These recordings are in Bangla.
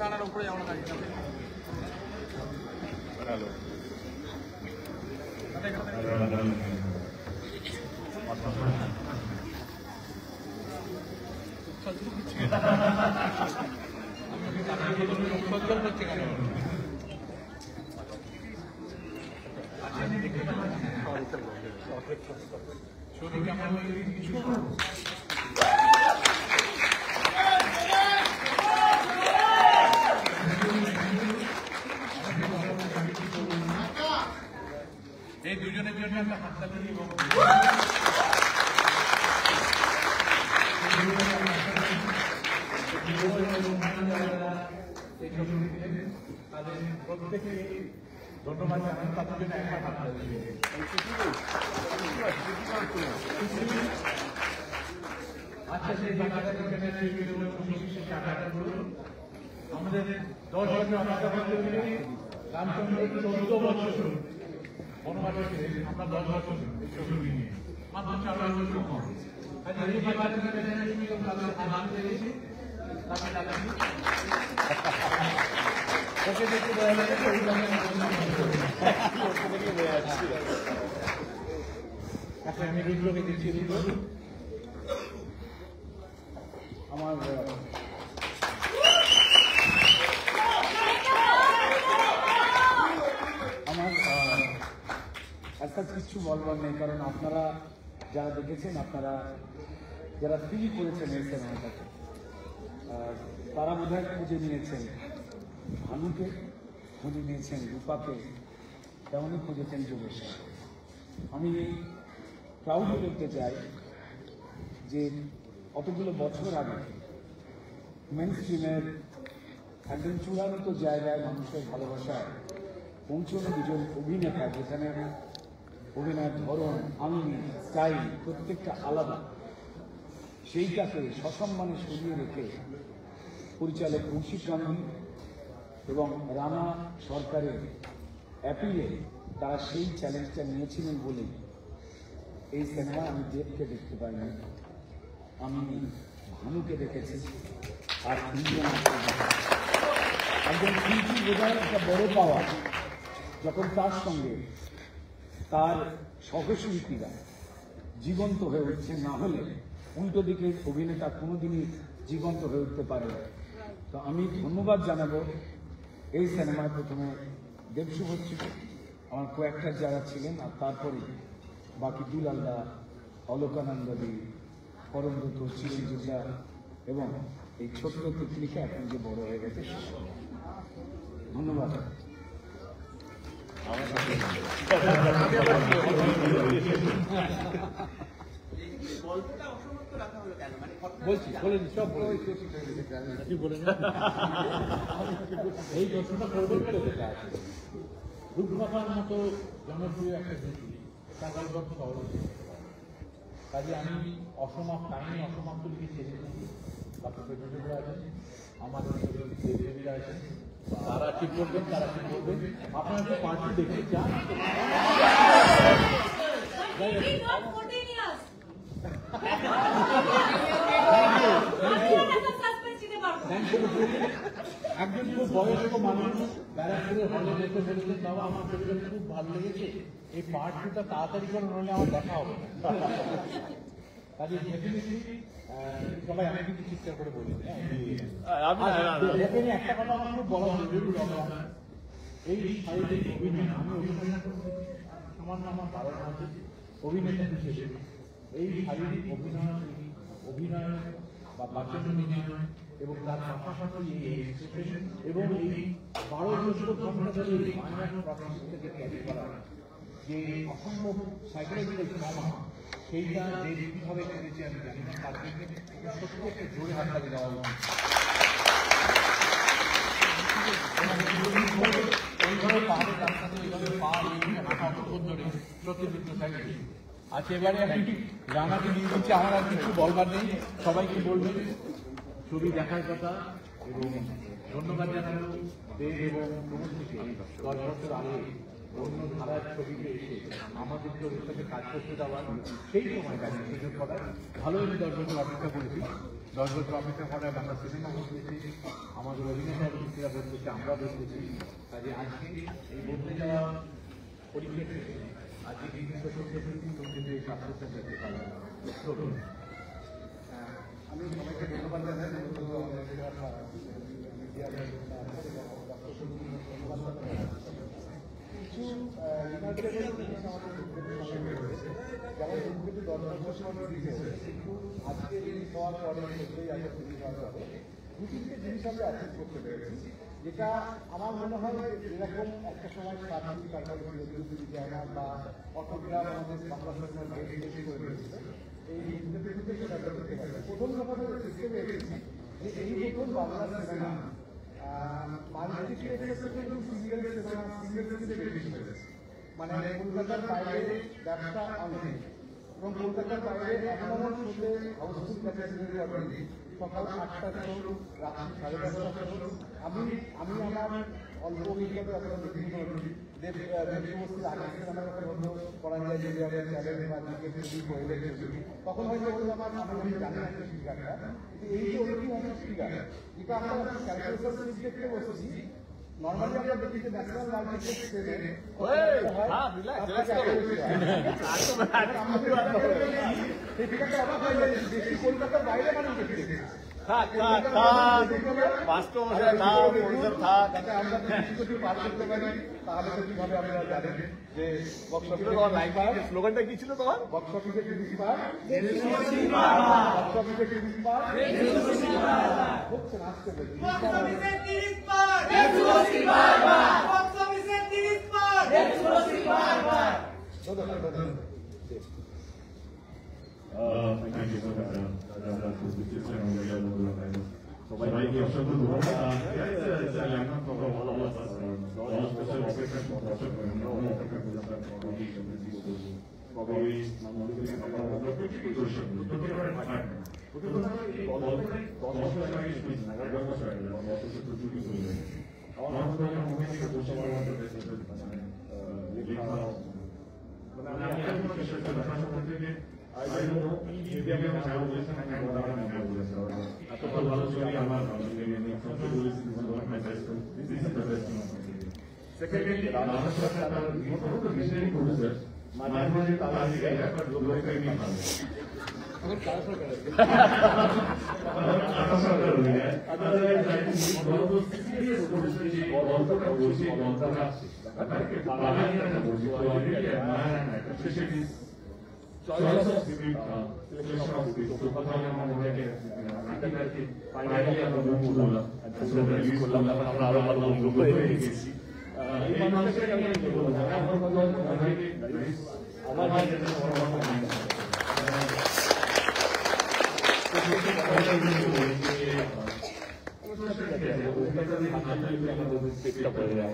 পতাকাটার উপরে আমরা দাঁড়িয়ে আছি। এই দুজনের জন্য একটা হাততালি দিব। তাদের প্রত্যেকে ধন্যবাদ জানান, তাদের জন্য একটা হাততালি দিবে। আচ্ছা, সেই বাচ্চাটা আমাদের 10 বছর অপেক্ষা করতে গেলে রামচন্দ্র 14 বছর বনবাসে ছিলেন, আমরা 10 বছর ছবি নিয়ে মাত্র 4 বছর কম। আচ্ছা, এই বাচ্চাটা তাদের আনন্দ দিয়েছি, তাকে ডাকি ওকে দেখতে দেওয়া লাগে। আচ্ছা, আমি রুদ্রকে দিচ্ছি। রুদ্র আমার একটা কিছু বলবার নেই, কারণ আপনারা যারা দেখেছেন, আপনারা যারা ফিল করেছেন এই সিনেমাটাকে, তারা বোধহয় খুঁজে নিয়েছেন ভানুকে, খুঁজে নিয়েছেন রূপাকে, তেমনই খুঁজেছেন যুগেশকে। আমি প্রাউড করতে চাই যে অতগুলো বছর আগে মেন স্ট্রিমের একদম চূড়ান্ত জায়গায় মানুষের ভালোবাসায় পৌঁছানো দুজন অভিনেতা, যেখানে অভিনয়ের ধরন, আঙ্গি, স্টাইল প্রত্যেকটা আলাদা, সেইটাকে সসম্মানে সরিয়ে রেখে পরিচালক কৌশিক গান্ধী এবং রানা সরকারের অ্যাপিলে তারা সেই চ্যালেঞ্জটা নিয়েছিলেন বলেই এই সিনেমায় আমি দেবকে দেখতে পাইনি, আমি ভানুকে দেখেছি। আর একজন শিল্পী বোঝার একটা বড় পাওয়া, যখন তার সঙ্গে তার সহশিল্পীরা জীবন্ত হয়ে উঠছে, না হলে উল্টো দিকে অভিনেতা কোনোদিনই জীবন্ত হয়ে উঠতে পারে। তো আমি ধন্যবাদ জানাবো এই সিনেমায় প্রথমে দেবশুভশ্রী, আমার কয়েকটার যারা ছিলেন, আর তারপরে বাকি দুলালদা, অলোকানন্দী, পরমদত্ত, চিরঞ্জিতা এবং এই ছোট্ট তিতলিকা এখন যে বড় হয়ে গেছে। ধন্যবাদ। বলছি বলেন সব কি বলেন এই প্রশ্নটা করবেন। রূপকথার মতো জনপ্রিয় একটা জিনিস তার গল্প সহজ, কাজে আমি অসমাপ্ত কাহিনী অসমাপ্ত লিখে ছেড়ে দিচ্ছি। বাকি প্রযোজকরা আছেন, আমাদের দেবদেবীরা আছেন, তারা ঠিক করবেন, তারা ঠিক করবেন। আপনারা একটু পার্টি দেখতে চান, একজন খুব বয়স্ক মানুষ ব্যারাকপুরের হলে দেখতে ফেলেছেন, বাবা আমার ছবিটা খুব ভালো লেগেছে, এই পার্টটা তাড়াতাড়ি করে নইলে আমার দেখা হবে। কাজে ডেফিনেটলি সবাই আমি কিন্তু চিৎকার করে বলি, একটা কথা আমার খুব বলা জরুরি, এই শারীরিক অভিনয় আমি অভিনয় সামান্য আমার ধারণা আছে অভিনেতা হিসেবে এই শারীরিক অভিনয় বা বাচ্চাদের অভিনয় এবং তার পাশাপাশি এই এক্সপ্রেশন এবং এই 12 বছর ঘটনা ধরে বাংলা প্রকাশ থেকে ক্যারি করা যে অসম্ভব সাইকোলজিক্যাল ট্রমা, সেইটা যে কীভাবে করেছে আমি জানি না, তার জন্য সত্যি একটা জোরে হাততালি দেওয়া উচিত। এইভাবে পাহাড়ের রাস্তাতে এইভাবে পা হাঁটা অতক্ষণ ধরে সত্যি দুটো সাইকেল। আচ্ছা, এবারে আমি রানাকে নিয়ে দিচ্ছি, আমার আর কিছু বলবার নেই, সবাইকে বলবেন ছবি দেখার কথা এবং ধন্যবাদ জানাবো দেব এবং প্রমোদ থেকে 10 বছর আগে অন্য ধারার ছবিতে এসে আমাদেরকে ওদের সাথে কাজ করতে দেওয়ার সেই সময়টাকে সুযোগ করার ভালোই আমি 10 বছর অপেক্ষা করেছি। 10 বছর অপেক্ষা করার আমরা সিনেমা বলতেছি, আমাদের অভিনেতা অভিনেত্রীরা বলতেছি, আমরা বলতেছি। কাজে আজকে এই বলতে যাওয়া পরিপ্রেক্ষিতে আজকে বিভিন্ন কিন্তু এই স্বাস্থ্যটা দেখতে পারলাম। আমি সবাইকে ধন্যবাদ জানাই। কিছু যেমন কিন্তু 10 বছর কিন্তু আজকে রিলিজ হওয়ার পরে সত্যিই আজকে রিলিজ হওয়ার পরে দু তিনটে জিনিস আমরা অ্যাচিভ করতে পেরেছি, যেটা আমার মনে হয় এরকম একটা সময় প্রাথমিক তারপরে বিজ্ঞান বা অটোগ্রাফ আমাদের বাংলা সিনেমার বেশি করে দিয়েছে। এই সেটা করতে পারে। প্রথম কথা সিস্টেমে এসেছি যে এই প্রথম বাংলা সিনেমা মানে কলকাতার বাইরে ব্যবসা অনেক এবং কলকাতার বাইরে এখনো শুনলে হাউসফুল ক্যাপাসিটি অলরেডি সকাল 8টার শো, রাত্রি 10:30টার শো। আমি আমার অল্প অভিজ্ঞতা আপনারা দেখতে পারি দেবশুভশ্রীর আগের সিনেমা হলো করা যায় যে চ্যালেঞ্জ বা তখন হয়তো আমি জানি না স্পিকারটা, কিন্তু এই যে ওরকম একটা স্পিকার যেটা আমরা ক্যালকুলেশন দেখতে বসেছি। নর্মালি আমরা দেখি যে ন্যাশনাল মার্কেটের সেলে এই ফিগারটা অবাক হয়ে যায়, বেশি কলকাতার বাইরে মানুষ দেখতে স্লোগানটা কি ছিল তোমার? সবাইকে অসংখ্য ধন্যবাদ।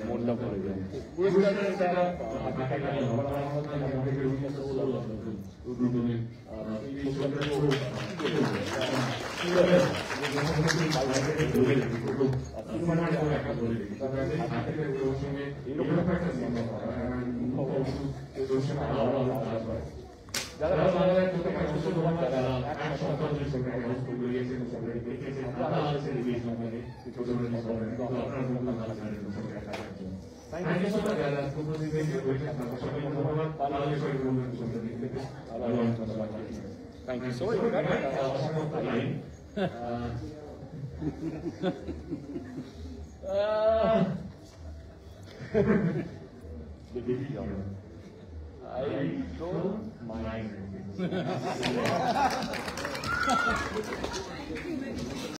মনটা পড়ে যায় Thank you so much. I don't mind.